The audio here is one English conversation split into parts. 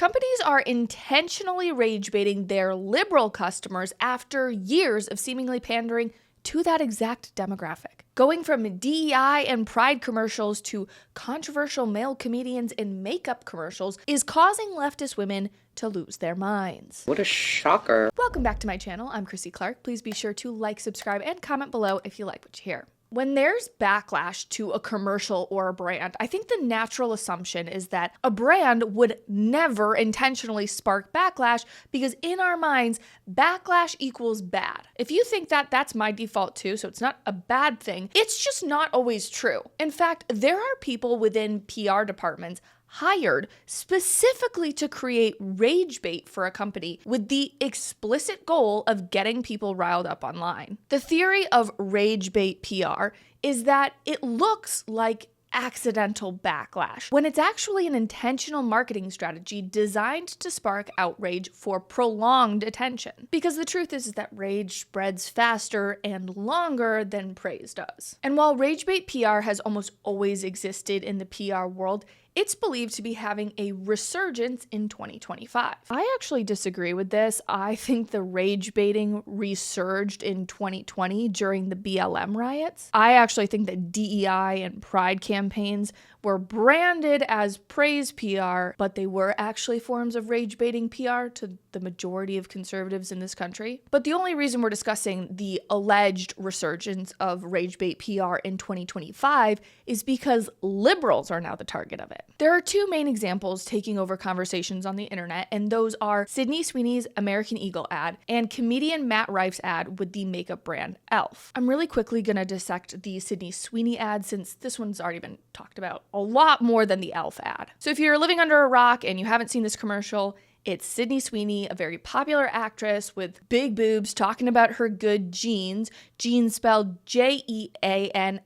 Companies are intentionally rage baiting their liberal customers after years of seemingly pandering to that exact demographic. Going from DEI and pride commercials to controversial male comedians in makeup commercials is causing leftist women to lose their minds. What a shocker. Welcome back to my channel. I'm Chrissy Clark. Please be sure to like, subscribe, and comment below if you like what you hear. When there's backlash to a commercial or a brand, I think the natural assumption is that a brand would never intentionally spark backlash because in our minds, backlash equals bad. If you think that, that's my default too, so it's not a bad thing. It's just not always true. In fact, there are people within PR departments hired specifically to create rage bait for a company with the explicit goal of getting people riled up online. The theory of rage bait PR is that it looks like accidental backlash when it's actually an intentional marketing strategy designed to spark outrage for prolonged attention. Because the truth is that rage spreads faster and longer than praise does. And while rage bait PR has almost always existed in the PR world, it's believed to be having a resurgence in 2025. I actually disagree with this. I think the rage baiting resurged in 2020 during the BLM riots. I actually think that DEI and pride campaigns were branded as praise PR, but they were actually forms of rage baiting PR to the majority of conservatives in this country. But the only reason we're discussing the alleged resurgence of rage bait PR in 2025 is because liberals are now the target of it. There are two main examples taking over conversations on the internet, and those are Sydney Sweeney's American Eagle ad and comedian Matt Rife's ad with the makeup brand ELF. I'm really quickly gonna dissect the Sydney Sweeney ad since this one's already been talked about a lot more than the ELF ad. So if you're living under a rock and you haven't seen this commercial, it's Sydney Sweeney, a very popular actress with big boobs, talking about her good jeans, jeans spelled Jeans, and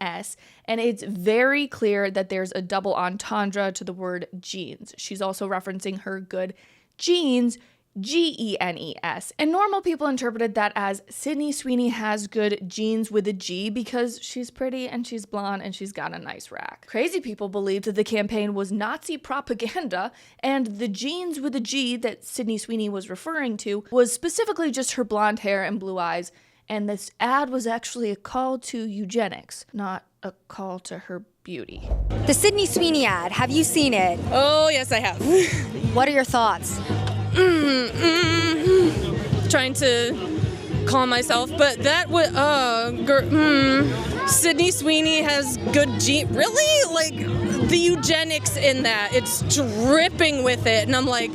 it's very clear that there's a double entendre to the word jeans. She's also referencing her good jeans, Genes, and normal people interpreted that as Sydney Sweeney has good genes with a G because she's pretty and she's blonde and she's got a nice rack. Crazy people believed that the campaign was Nazi propaganda and the genes with a G that Sydney Sweeney was referring to was specifically just her blonde hair and blue eyes, and this ad was actually a call to eugenics, not a call to her beauty. The Sydney Sweeney ad, have you seen it? Oh, yes, I have. What are your thoughts? Trying to calm myself, but that would, Sydney Sweeney has good really? Like, the eugenics in that, it's dripping with it, and I'm like,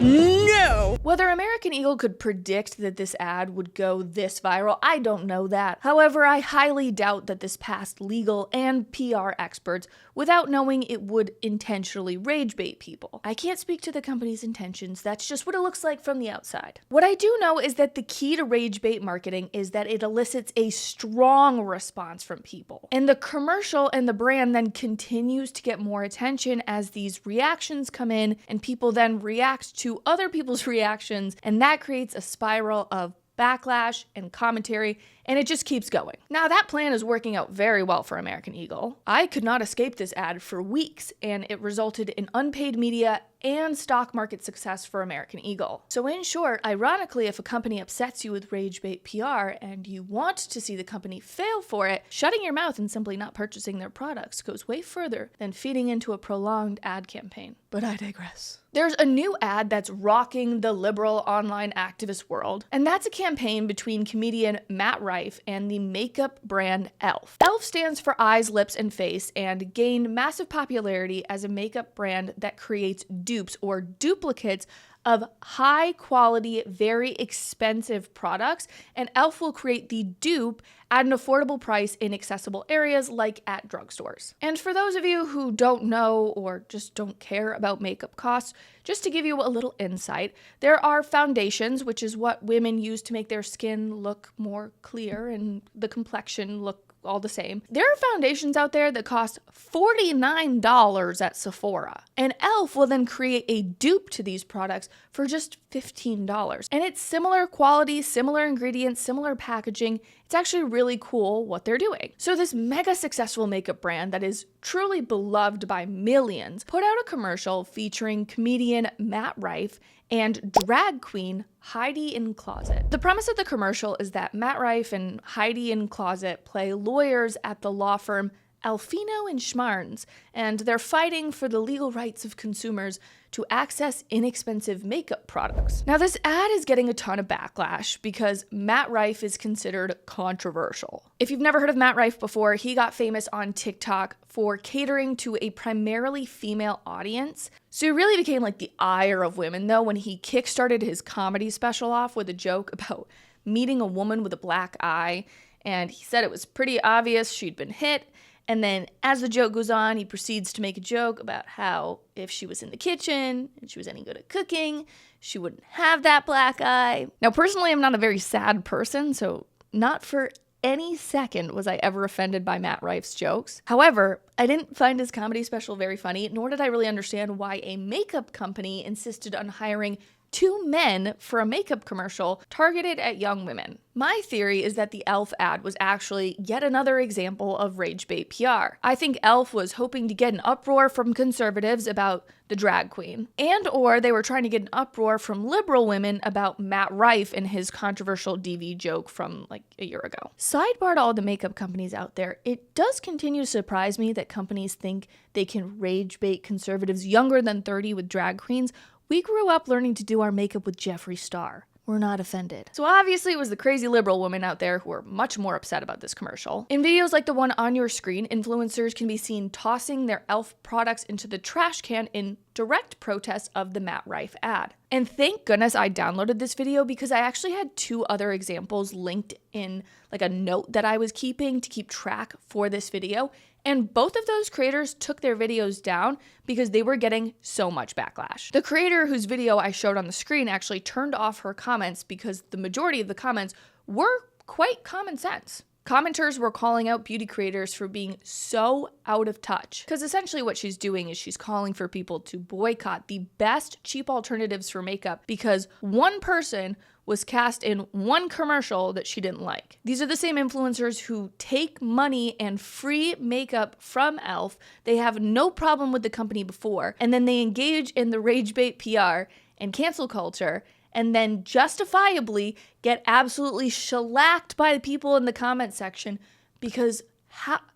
no. Whether American Eagle could predict that this ad would go this viral, I don't know that. However, I highly doubt that this passed legal and PR experts without knowing it would intentionally rage bait people. I can't speak to the company's intentions, that's just what it looks like from the outside. What I do know is that the key to rage bait marketing is that it elicits a strong response from people. And the commercial and the brand then continues to get more attention as these reactions come in and people then react to other people's reactions, and that creates a spiral of backlash and commentary, and it just keeps going. Now that plan is working out very well for American Eagle. I could not escape this ad for weeks, and it resulted in unpaid media and stock market success for American Eagle. So in short, ironically, if a company upsets you with rage bait PR and you want to see the company fail for it, shutting your mouth and simply not purchasing their products goes way further than feeding into a prolonged ad campaign. But I digress. There's a new ad that's rocking the liberal online activist world, and that's a campaign between comedian Matt Rife and the makeup brand ELF. ELF stands for eyes, lips, and face, and gained massive popularity as a makeup brand that creates dupes or duplicates of high quality, very expensive products, and ELF will create the dupe at an affordable price in accessible areas like at drugstores. And for those of you who don't know or just don't care about makeup costs, just to give you a little insight, there are foundations, which is what women use to make their skin look more clear and the complexion look all the same. There are foundations out there that cost $49 at Sephora, and ELF will then create a dupe to these products for just $15. And it's similar quality, similar ingredients, similar packaging, It's actually really cool what they're doing. So this mega successful makeup brand that is truly beloved by millions put out a commercial featuring comedian Matt Rife and drag queen Heidi in Closet. The premise of the commercial is that Matt Rife and Heidi in Closet play lawyers at the law firm Alfino and Schmarns, and they're fighting for the legal rights of consumers to access inexpensive makeup products. Now, this ad is getting a ton of backlash because Matt Rife is considered controversial. If you've never heard of Matt Rife before, he got famous on TikTok for catering to a primarily female audience. So he really became like the ire of women, though, when he kickstarted his comedy special off with a joke about meeting a woman with a black eye, and he said it was pretty obvious she'd been hit. And then as the joke goes on, he proceeds to make a joke about how if she was in the kitchen and she was any good at cooking, she wouldn't have that black eye. Now, personally, I'm not a very sad person, so not for any second was I ever offended by Matt Rife's jokes. However, I didn't find his comedy special very funny, nor did I really understand why a makeup company insisted on hiring 2 men for a makeup commercial targeted at young women. My theory is that the ELF ad was actually yet another example of rage bait PR. I think ELF was hoping to get an uproar from conservatives about the drag queen, and or they were trying to get an uproar from liberal women about Matt Rife and his controversial DV joke from like a year ago. Sidebar to all the makeup companies out there, it does continue to surprise me that companies think they can rage bait conservatives younger than 30 with drag queens. We grew up learning to do our makeup with Jeffree Star. We're not offended. So obviously it was the crazy liberal women out there who are much more upset about this commercial. In videos like the one on your screen, influencers can be seen tossing their ELF products into the trash can in direct protest of the Matt Rife ad. And thank goodness I downloaded this video because I actually had 2 other examples linked in like a note that I was keeping to keep track for this video. And both of those creators took their videos down because they were getting so much backlash. The creator whose video I showed on the screen actually turned off her comments because the majority of the comments were quite common sense. Commenters were calling out beauty creators for being so out of touch. Because essentially what she's doing is she's calling for people to boycott the best cheap alternatives for makeup because one person was cast in one commercial that she didn't like. These are the same influencers who take money and free makeup from ELF. They have no problem with the company before, and then they engage in the rage bait PR and cancel culture, and then justifiably get absolutely shellacked by the people in the comment section because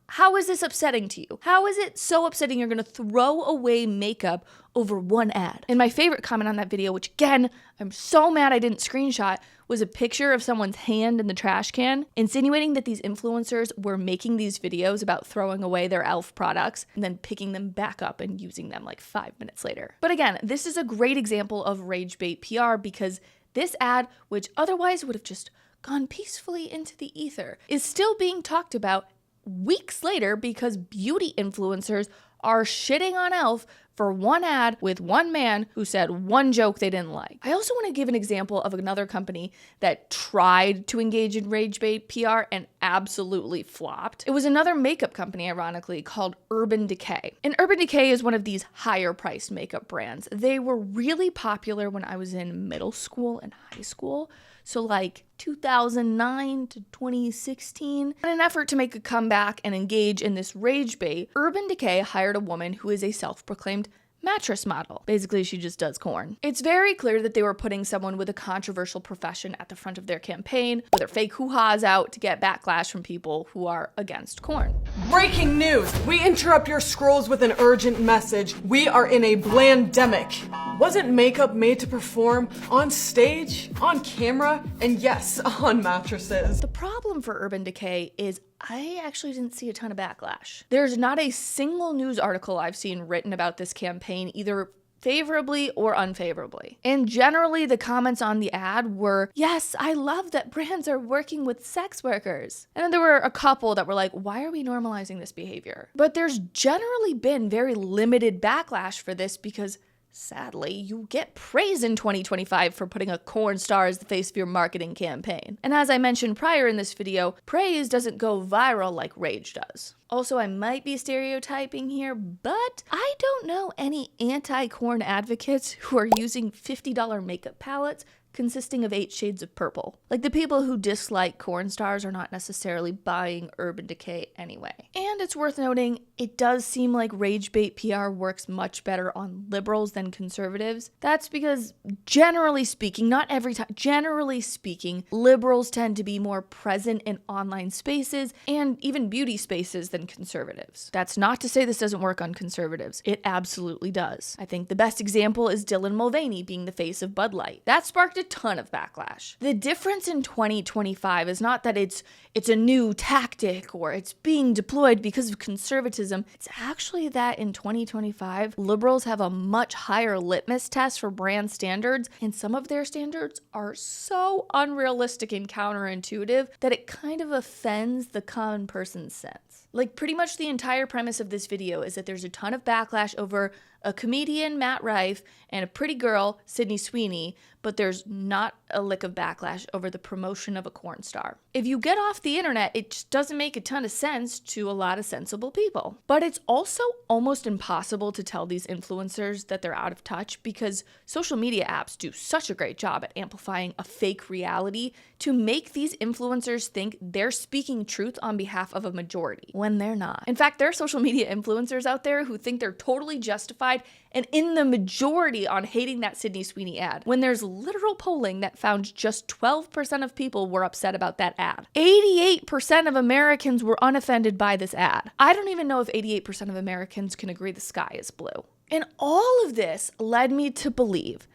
how is this upsetting to you? How is it so upsetting you're gonna throw away makeup over one ad? And my favorite comment on that video, which again, I'm so mad I didn't screenshot, was a picture of someone's hand in the trash can, insinuating that these influencers were making these videos about throwing away their ELF products and then picking them back up and using them like 5 minutes later. But again, this is a great example of rage bait PR because this ad, which otherwise would have just gone peacefully into the ether, is still being talked about weeks later because beauty influencers are shitting on ELF for one ad with one man who said one joke they didn't like. I also want to give an example of another company that tried to engage in rage bait PR and absolutely flopped. It was another makeup company, ironically, called Urban Decay. And Urban Decay is one of these higher priced makeup brands. They were really popular when I was in middle school and high school. So like 2009 to 2016. In an effort to make a comeback and engage in this rage bait, Urban Decay hired a woman who is a self-proclaimed mattress model. Basically, she just does corn. It's very clear that they were putting someone with a controversial profession at the front of their campaign, with their fake hoo-has out to get backlash from people who are against corn. Breaking news! We interrupt your scrolls with an urgent message. We are in a blandemic. Wasn't makeup made to perform on stage, on camera, and yes, on mattresses? The problem for Urban Decay is I actually didn't see a ton of backlash. There's not a single news article I've seen written about this campaign, either favorably or unfavorably. And generally the comments on the ad were, yes, I love that brands are working with sex workers. And then there were a couple that were like, why are we normalizing this behavior? But there's generally been very limited backlash for this because sadly, you get praise in 2025 for putting a corn star as the face of your marketing campaign. And as I mentioned prior in this video, praise doesn't go viral like rage does. Also, I might be stereotyping here, but I don't know any anti-corn advocates who are using $50 makeup palettes consisting of 8 shades of purple. Like, the people who dislike corn stars are not necessarily buying Urban Decay anyway. And it's worth noting, it does seem like rage bait PR works much better on liberals than conservatives. That's because, generally speaking, not every time, generally speaking, liberals tend to be more present in online spaces and even beauty spaces than conservatives. That's not to say this doesn't work on conservatives. It absolutely does. I think the best example is Dylan Mulvaney being the face of Bud Light. That sparked a ton of backlash. The difference in 2025 is not that it's a new tactic or it's being deployed because of conservatism. It's actually that in 2025, liberals have a much higher litmus test for brand standards, and some of their standards are so unrealistic and counterintuitive that it kind of offends the common person's sense. Like, pretty much the entire premise of this video is that there's a ton of backlash over a comedian, Matt Rife, and a pretty girl, Sydney Sweeney, but there's not a lick of backlash over the promotion of a corn star. If you get off the internet, it just doesn't make a ton of sense to a lot of sensible people. But it's also almost impossible to tell these influencers that they're out of touch because social media apps do such a great job at amplifying a fake reality to make these influencers think they're speaking truth on behalf of a majority when they're not. In fact, there are social media influencers out there who think they're totally justified and in the majority on hating that Sydney Sweeney ad, when there's literal polling that found just 12% of people were upset about that ad. 88% of Americans were unoffended by this ad. I don't even know if 88% of Americans can agree the sky is blue. And all of this led me to believe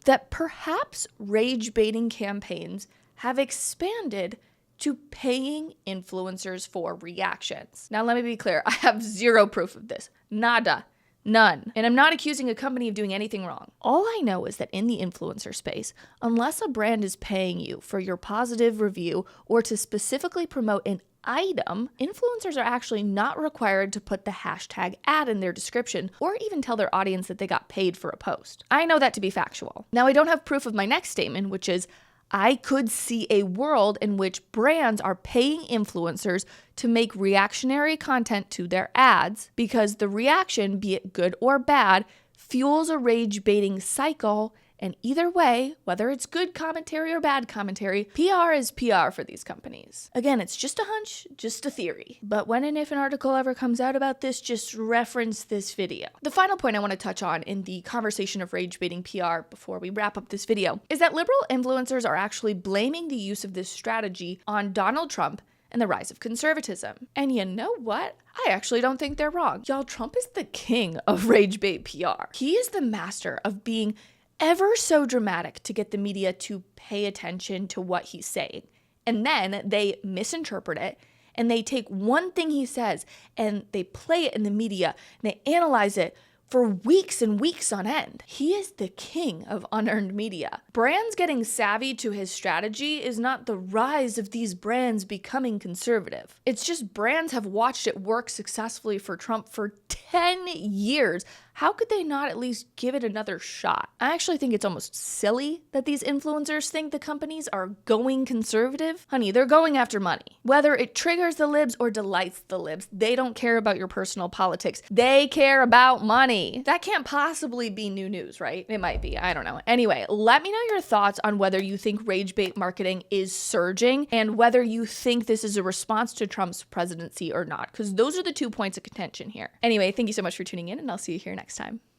that perhaps rage baiting campaigns have expanded to paying influencers for reactions. Now, let me be clear. I have zero proof of this. Nada. None. And I'm not accusing a company of doing anything wrong. All I know is that in the influencer space, unless a brand is paying you for your positive review or to specifically promote an item, influencers are actually not required to put the hashtag ad in their description or even tell their audience that they got paid for a post. I know that to be factual. Now, I don't have proof of my next statement, which is I could see a world in which brands are paying influencers to make reactionary content to their ads because the reaction, be it good or bad, fuels a rage baiting cycle. And either way, whether it's good commentary or bad commentary, PR is PR for these companies. Again, it's just a hunch, just a theory. But when and if an article ever comes out about this, just reference this video. The final point I want to touch on in the conversation of rage baiting PR before we wrap up this video is that liberal influencers are actually blaming the use of this strategy on Donald Trump and the rise of conservatism. And you know what? I actually don't think they're wrong. Y'all, Trump is the king of rage bait PR. He is the master of being ever so dramatic to get the media to pay attention to what he's saying. And then they misinterpret it and they take one thing he says and they play it in the media and they analyze it for weeks and weeks on end. He is the king of unearned media. Brands getting savvy to his strategy is not the rise of these brands becoming conservative. It's just brands have watched it work successfully for Trump for 10 years. How could they not at least give it another shot? I actually think it's almost silly that these influencers think the companies are going conservative. Honey, they're going after money. Whether it triggers the libs or delights the libs, they don't care about your personal politics. They care about money. That can't possibly be new news, right? It might be. I don't know. Anyway, let me know your thoughts on whether you think rage bait marketing is surging and whether you think this is a response to Trump's presidency or not, because those are the 2 points of contention here. Anyway, thank you so much for tuning in, and I'll see you here next time.